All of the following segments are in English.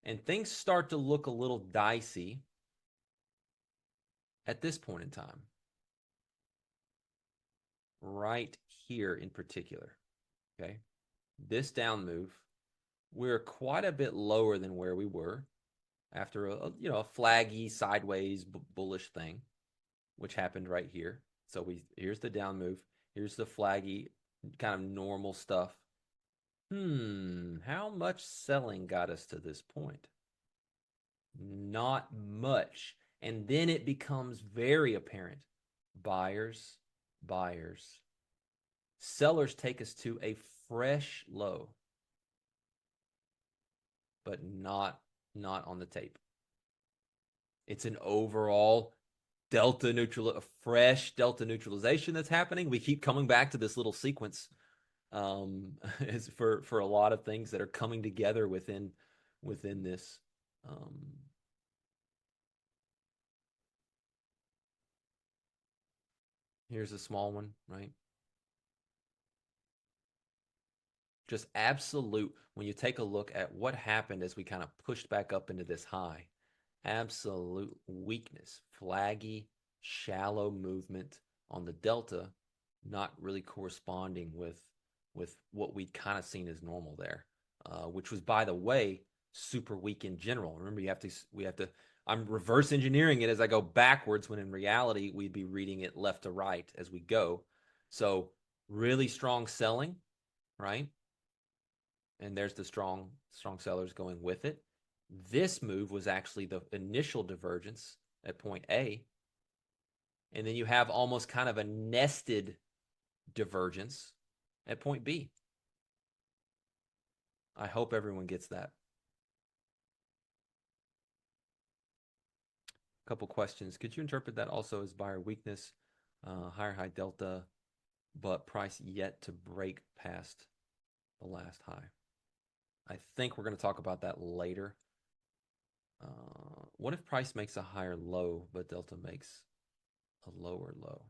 And things start to look a little dicey at this point in time, right here in particular. Okay. This down move, we're quite a bit lower than where we were after a flaggy sideways bullish thing, which happened right here. So here's the down move. Here's the flaggy kind of normal stuff. How much selling got us to this point? Not much. And then it becomes very apparent. Buyers, buyers. Sellers take us to a fresh low, but not on the tape. It's an overall a fresh delta neutralization that's happening. We keep coming back to this little sequence for a lot of things that are coming together within this. Here's a small one, right? Just absolute, when you take a look at what happened as we kind of pushed back up into this high, absolute weakness, flaggy, shallow movement on the delta, not really corresponding with what we'd kind of seen as normal there, which was, by the way, super weak in general. Remember, we have to. I'm reverse engineering it as I go backwards, when in reality we'd be reading it left to right as we go. So really strong selling, right? And there's the strong sellers going with it. This move was actually the initial divergence at point A. And then you have almost kind of a nested divergence at point B. I hope everyone gets that. A couple questions. Could you interpret that also as buyer weakness, higher high delta, but price yet to break past the last high? I think we're going to talk about that later. What if price makes a higher low, but delta makes a lower low?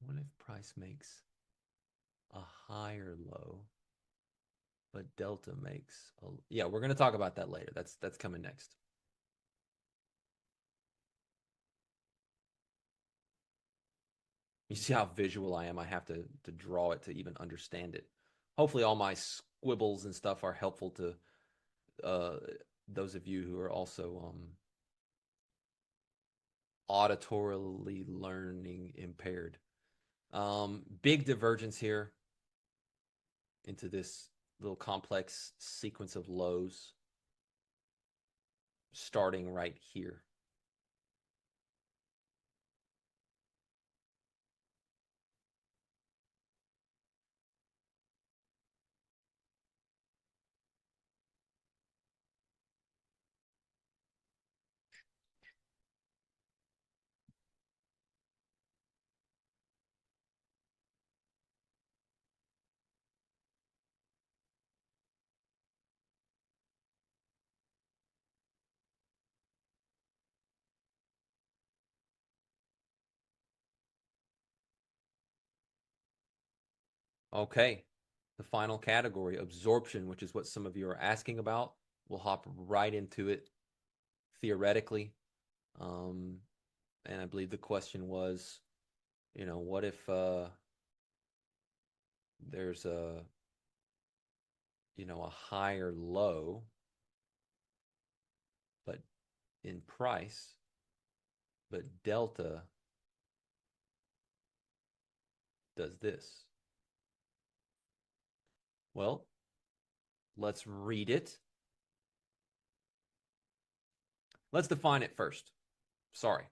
What if price makes a higher low, but delta makes a... Yeah, we're going to talk about that later. That's coming next. You see how visual I am? I have to draw it to even understand it. Hopefully all my squibbles and stuff are helpful to those of you who are also auditorily learning impaired. Big divergence here into this little complex sequence of lows starting right here. Okay, the final category, absorption, which is what some of you are asking about. We'll hop right into it theoretically. And I believe the question was, what if there's a higher low, but in price, but delta does this? Well, let's read it. Let's define it first. Sorry.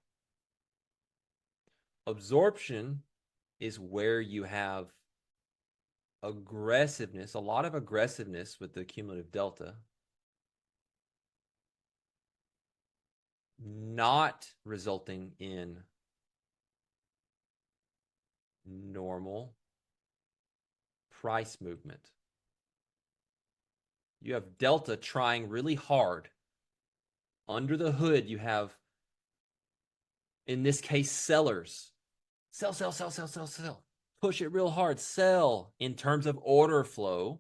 Absorption is where you have aggressiveness, a lot of aggressiveness with the cumulative delta, not resulting in normal price movement. You have delta trying really hard. Under the hood, you have, in this case, sellers. Sell, sell, sell, sell, sell, sell. Push it real hard. Sell in terms of order flow.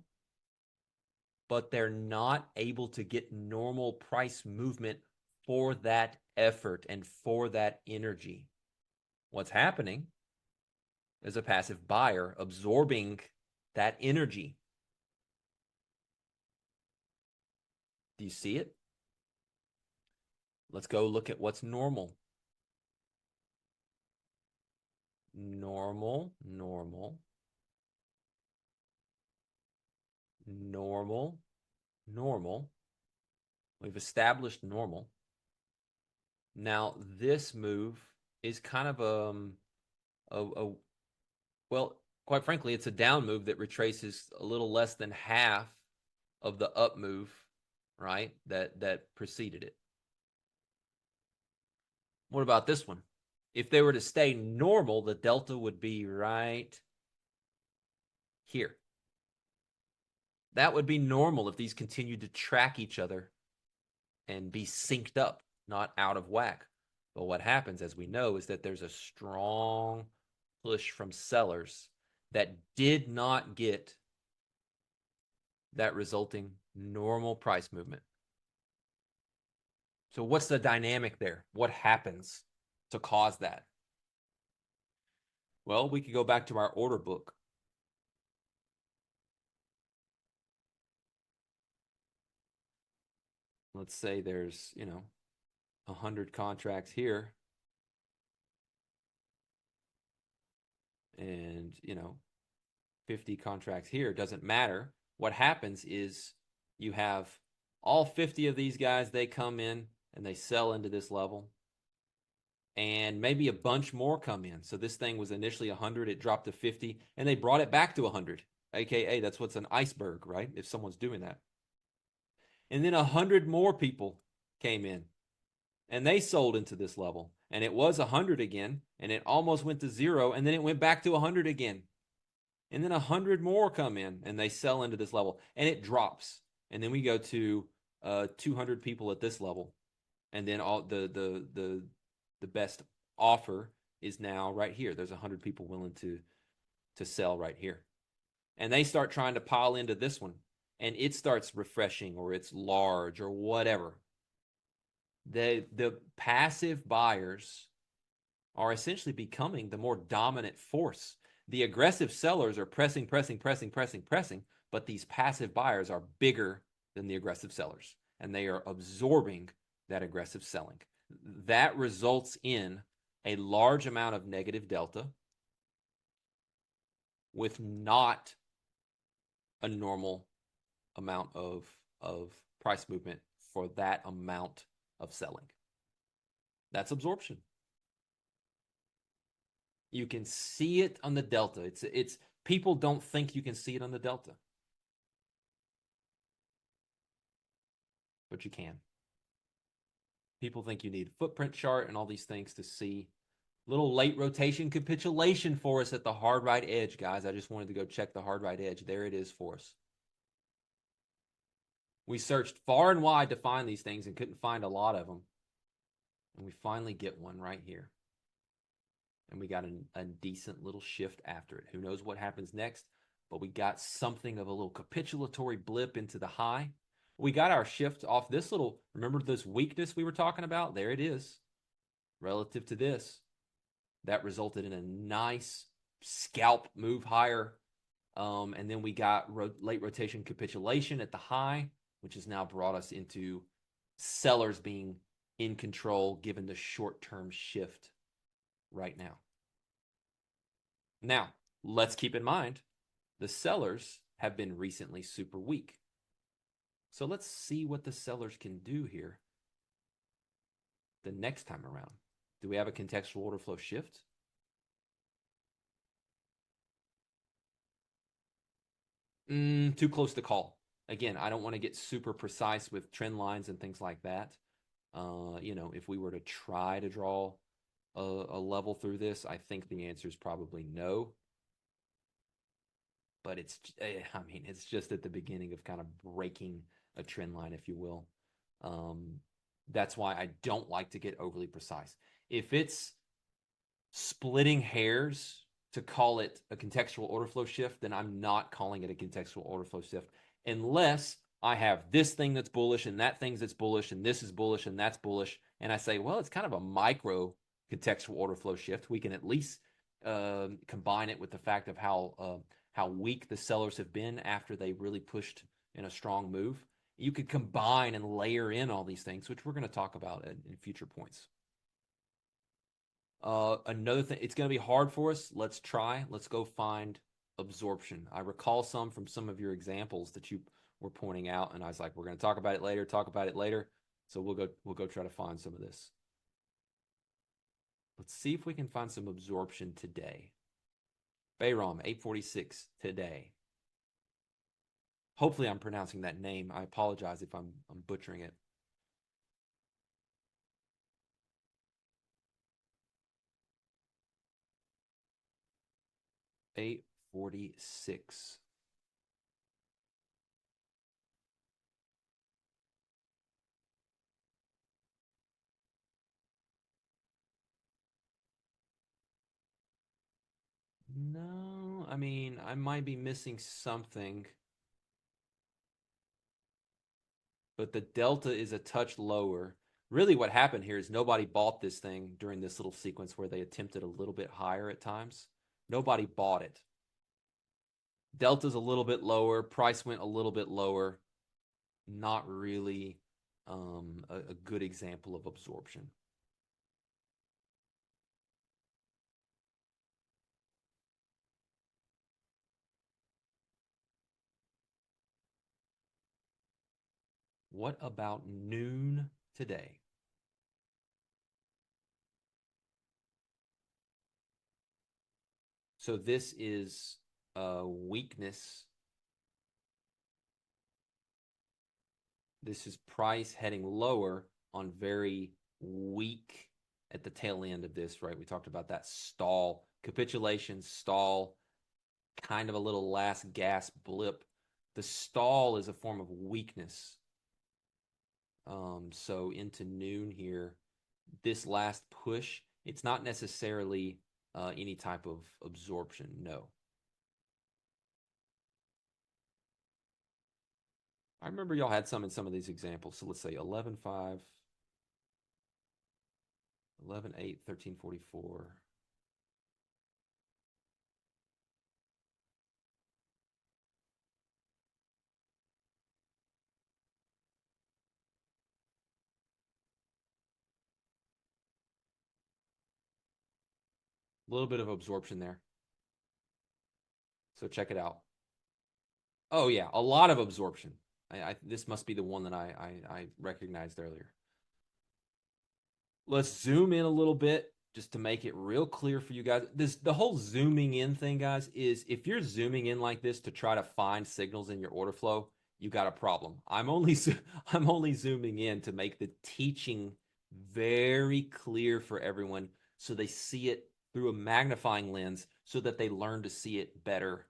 but they're not able to get normal price movement for that effort and for that energy. What's happening is a passive buyer absorbing that energy. Do you see it? Let's go look at what's normal. Normal, normal, normal, normal. We've established normal. Now, this move is kind of well, quite frankly, it's a down move that retraces a little less than half of the up move, right? That preceded it. What about this one? If they were to stay normal, the delta would be right here. That would be normal if these continued to track each other and be synced up, not out of whack. But what happens, as we know, is that there's a strong push from sellers that did not get that resulting normal price movement. So what's the dynamic there? What happens to cause that? Well, we could go back to our order book. Let's say there's, 100 contracts here and, 50 contracts here. Doesn't matter. What happens is you have all 50 of these guys, they come in and they sell into this level. And maybe a bunch more come in. So this thing was initially 100, it dropped to 50, and they brought it back to 100. AKA, that's what's an iceberg, right? If someone's doing that. And then 100 more people came in and they sold into this level. And it was 100 again, and it almost went to 0, and then it went back to 100 again. And then 100 more come in and they sell into this level, and it drops. And then we go to 200 people at this level. And then all the best offer is now right here. There's 100 people willing to sell right here. And they start trying to pile into this one, and it starts refreshing, or it's large or whatever. The passive buyers are essentially becoming the more dominant force. The aggressive sellers are pressing, but these passive buyers are bigger than the aggressive sellers, and they are absorbing that aggressive selling. That results in a large amount of negative delta with not a normal amount of price movement for that amount of selling. That's absorption. You can see it on the delta. It's people don't think you can see it on the delta, but you can. People think you need a footprint chart and all these things to see. Little late rotation capitulation for us at the hard right edge, guys. I just wanted to go check the hard right edge. There it is for us. We searched far and wide to find these things and couldn't find a lot of them. And we finally get one right here. And we got a decent little shift after it. Who knows what happens next? But we got something of a little capitulatory blip into the high. We got our shift off this little, remember this weakness we were talking about? There it is. Relative to this. That resulted in a nice scalp move higher. And then we got late rotation capitulation at the high, which has now brought us into sellers being in control given the short-term shift right now. Now, let's keep in mind, the sellers have been recently super weak. So let's see what the sellers can do here the next time around. Do we have a contextual order flow shift? Too close to call. Again, I don't want to get super precise with trend lines and things like that. If we were to try to draw a level through this, I think the answer is probably no. But it's just at the beginning of kind of breaking a trend line, if you will. That's why I don't like to get overly precise. If it's splitting hairs to call it a contextual order flow shift, then I'm not calling it a contextual order flow shift unless I have this thing that's bullish and that thing that's bullish and this is bullish and that's bullish. And I say, well, it's kind of a micro contextual order flow shift. We can at least combine it with the fact of how weak the sellers have been after they really pushed in a strong move. You could combine and layer in all these things, which we're going to talk about in future points. Another thing, it's going to be hard for us. Let's try. Let's go find absorption. I recall some from some of your examples that you were pointing out, and I was like, we're going to talk about it later. Talk about it later. So we'll go try to find some of this. Let's see if we can find some absorption today. Bayram 846 today. Hopefully, I'm pronouncing that name. I apologize if I'm butchering it. $8.46. No, I mean, I might be missing something, but the delta is a touch lower. Really, what happened here is nobody bought this thing during this little sequence where they attempted a little bit higher at times. Nobody bought it. Delta's a little bit lower. Price went a little bit lower. Not really a good example of absorption. What about noon today? So this is a weakness. This is price heading lower on very weak at the tail end of this, right? We talked about that stall, capitulation, stall, kind of a little last gasp blip. The stall is a form of weakness. So into noon here, this last push, it's not necessarily any type of absorption, no. I remember y'all had some in some of these examples. So let's say 11.5, 11.8, 13.44. A little bit of absorption there. So check it out. Oh yeah, a lot of absorption. This must be the one that I recognized earlier. Let's zoom in a little bit just to make it real clear for you guys. The whole zooming in thing, guys, is if you're zooming in like this to try to find signals in your order flow, you got a problem. I'm only zooming in to make the teaching very clear for everyone so they see it through a magnifying lens so that they learn to see it better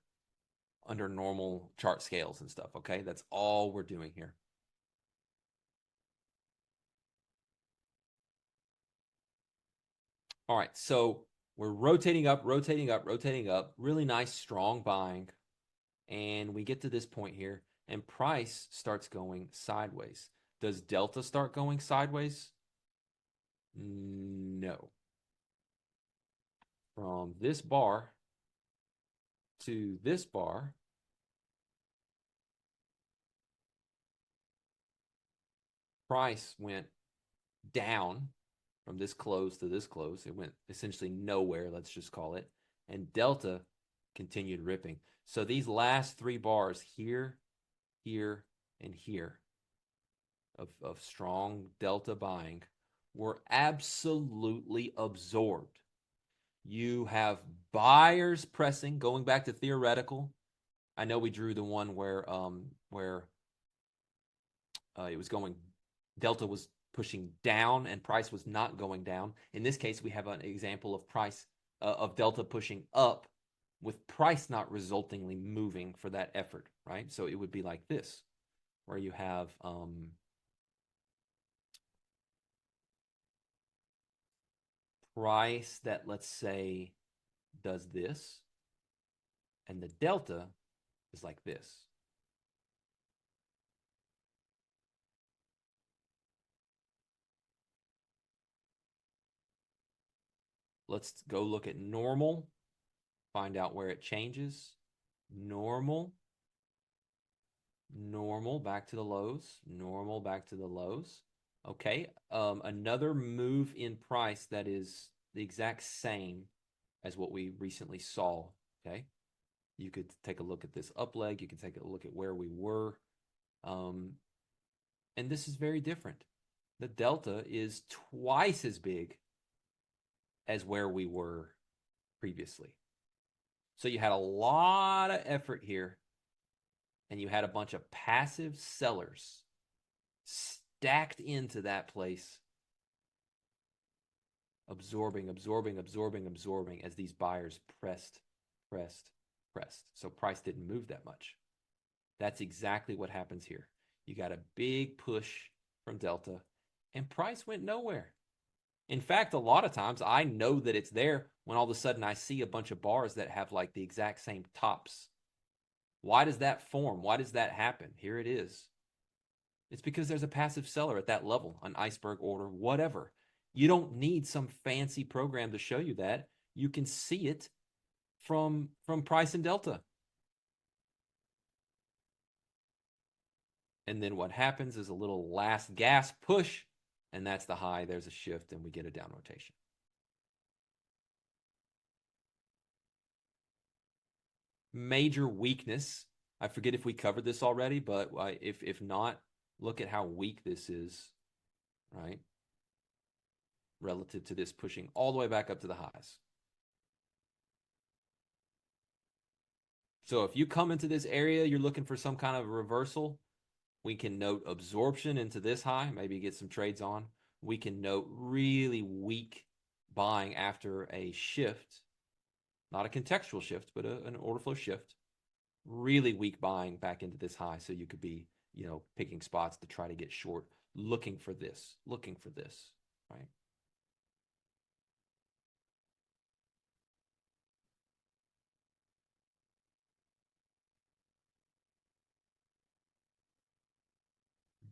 under normal chart scales and stuff. Okay, that's all we're doing here. All right, so we're rotating up, rotating up, rotating up. Really nice, strong buying. And we get to this point here, and price starts going sideways. Does delta start going sideways? No. From this bar to this bar, price went down from this close to this close. It went essentially nowhere, let's just call it. And delta continued ripping. So these last three bars here, here, and here of strong delta buying were absolutely absorbed. You have buyers pressing, going back to theoretical. I know we drew the one where it was going, delta was pushing down and price was not going down. In this case, we have an example of price of delta pushing up with price not resultingly moving for that effort, right? So it would be like this, where you have price that, let's say, does this, and the delta is like this. Let's go look at normal, find out where it changes. Normal, normal, back to the lows, normal, back to the lows. Okay, another move in price that is the exact same as what we recently saw. Okay, you could take a look at this up leg. You can take a look at where we were. And this is very different. The delta is twice as big as where we were previously. So you had a lot of effort here, and you had a bunch of passive sellers stacked into that place, absorbing, absorbing, absorbing, absorbing as these buyers pressed, pressed, pressed. So price didn't move that much. That's exactly what happens here. You got a big push from Delta, and price went nowhere. In fact, a lot of times I know that it's there when all of a sudden I see a bunch of bars that have like the exact same tops. Why does that form? Why does that happen? Here it is. It's because there's a passive seller at that level, an iceberg order, whatever. You don't need some fancy program to show you that. You can see it from price and delta. And then what happens is a little last gas push, and that's the high. There's a shift, and we get a down rotation. Major weakness. I forget if we covered this already, but if not, look at how weak this is, right? Relative to this pushing all the way back up to the highs. So if you come into this area, you're looking for some kind of reversal, we can note absorption into this high, maybe get some trades on. We can note really weak buying after a shift, not a contextual shift, but an order flow shift. Really weak buying back into this high. So you could be, picking spots to try to get short, looking for this, right?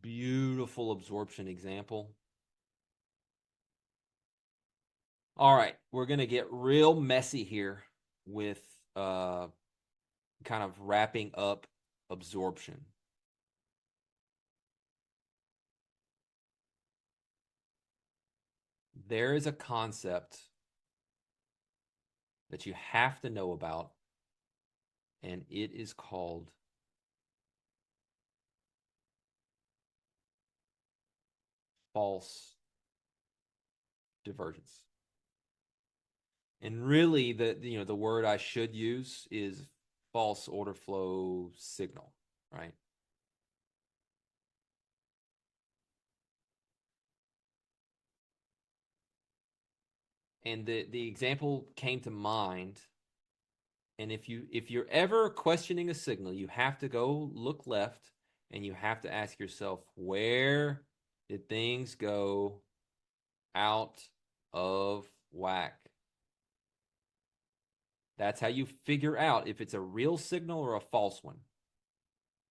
Beautiful absorption example. All right, we're going to get real messy here with kind of wrapping up absorption. There is a concept that you have to know about, and it is called false divergence. And really the word I should use is false order flow signal, right? And the example came to mind. And if you're ever questioning a signal, you have to go look left and you have to ask yourself, where did things go out of whack? That's how you figure out if it's a real signal or a false one.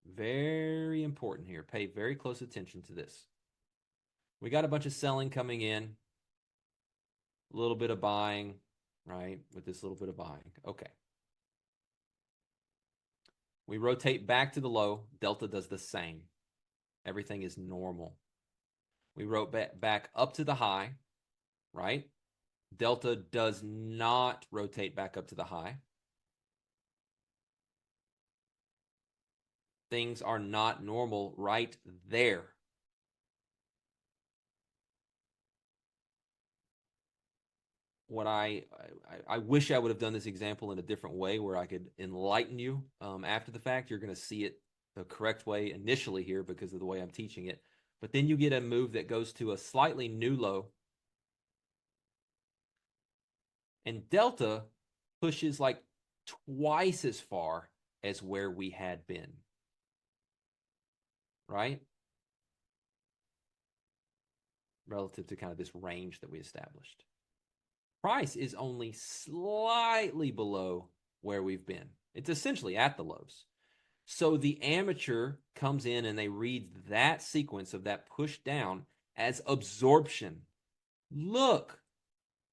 Very important here. Pay very close attention to this. We got a bunch of selling coming in, a little bit of buying, right? With this little bit of buying. Okay. We rotate back to the low. Delta does the same. Everything is normal. We wrote back up to the high, right? Delta does not rotate back up to the high. Things are not normal right there. What I wish I would have done this example in a different way where I could enlighten you after the fact. You're going to see it the correct way initially here because of the way I'm teaching it. But then you get a move that goes to a slightly new low. And delta pushes like twice as far as where we had been. Right? Relative to kind of this range that we established. Price is only slightly below where we've been. It's essentially at the lows. So the amateur comes in and they read that sequence of that push down as absorption. Look,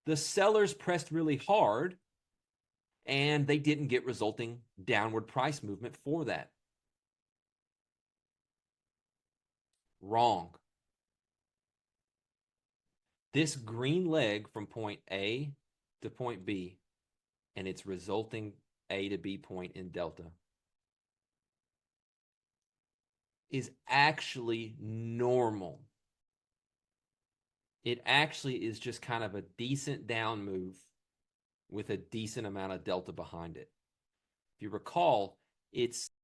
The sellers pressed really hard and they didn't get resulting downward price movement for that. Wrong. This green leg from point A to point B and its resulting A to B point in delta is actually normal. It actually is just kind of a decent down move with a decent amount of delta behind it. If you recall, it's